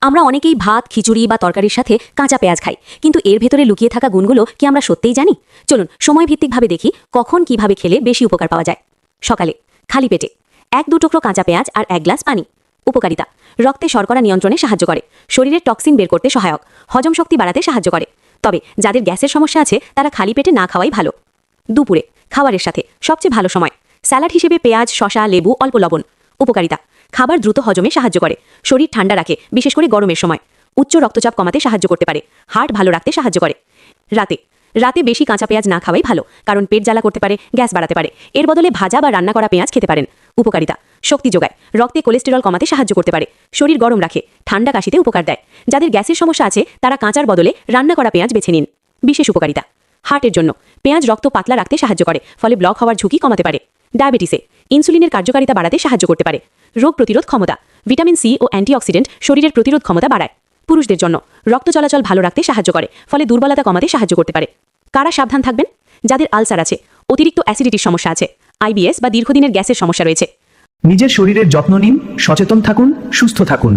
আমরা অনেকেই ভাত খিচুড়ি বা তরকারির সাথে কাঁচা পেঁয়াজ খাই, কিন্তু এর ভেতরে লুকিয়ে থাকা গুণগুলো কি আমরা সত্যিই জানি? চলুন সময়ভিত্তিকভাবে দেখি কখন কিভাবে খেলে বেশি উপকার পাওয়া যায়। সকালে খালি পেটে 1-2 টুকরো কাঁচা পেঁয়াজ আর 1 গ্লাস পানি। উপকারিতা: রক্তে শর্করা নিয়ন্ত্রণে সাহায্য করে, শরীরের টক্সিন বের করতে সহায়ক, হজম শক্তি বাড়াতে সাহায্য করে। তবে যাদের গ্যাসের সমস্যা আছে তারা খালি পেটে না খাওয়াই ভালো। দুপুরে খাবারের সাথে সবচেয়ে ভালো সময়। স্যালাড হিসেবে পেঁয়াজ, শসা, লেবু, অল্প লবণ। উপকারিতা: খাবার দ্রুত হজমে সাহায্য করে, শরীর ঠান্ডা রাখে, বিশেষ করে গরমের সময়। উচ্চ রক্তচাপ কমাতে সাহায্য করতে পারে, হার্ট ভালো রাখতে সাহায্য করে। রাতে বেশি কাঁচা পেঁয়াজ না খাওয়াই ভালো, কারণ পেট জ্বালা করতে পারে, গ্যাস বাড়াতে পারে। এর বদলে ভাজা বা রান্না করা পেঁয়াজ খেতে পারেন। উপকারিতা: শক্তি যোগায়, রক্তে কোলেস্টেরল কমাতে সাহায্য করতে পারে, শরীর গরম রাখে, ঠান্ডা কাশিতে উপকার দেয়। যাদের গ্যাসের সমস্যা আছে তারা কাঁচার বদলে রান্না করা পেঁয়াজ বেছে নিন। বিশেষ উপকারিতা: হার্টের জন্য পেঁয়াজ রক্ত পাতলা রাখতে সাহায্য করে, ফলে ব্লক হওয়ার ঝুঁকি কমাতে পারে। ডায়াবেটিসে ইনসুলিনের কার্যকারিতা বাড়াতে সাহায্য করতে পারে। রোগ প্রতিরোধ ক্ষমতা: ভিটামিন সি ও অ্যান্টিঅক্সিডেন্ট শরীরের প্রতিরোধ ক্ষমতা বাড়ায়। পুরুষদের জন্য রক্ত চলাচল ভালো রাখতে সাহায্য করে, ফলে দুর্বলতা কমাতে সাহায্য করতে পারে। কারা সাবধান থাকবেন? যাদের আলসার আছে, অতিরিক্ত অ্যাসিডিটির সমস্যা আছে, আইবিএস বা দীর্ঘদিনের গ্যাসের সমস্যা রয়েছে। নিজের শরীরের যত্ন নিন, সচেতন থাকুন, সুস্থ থাকুন।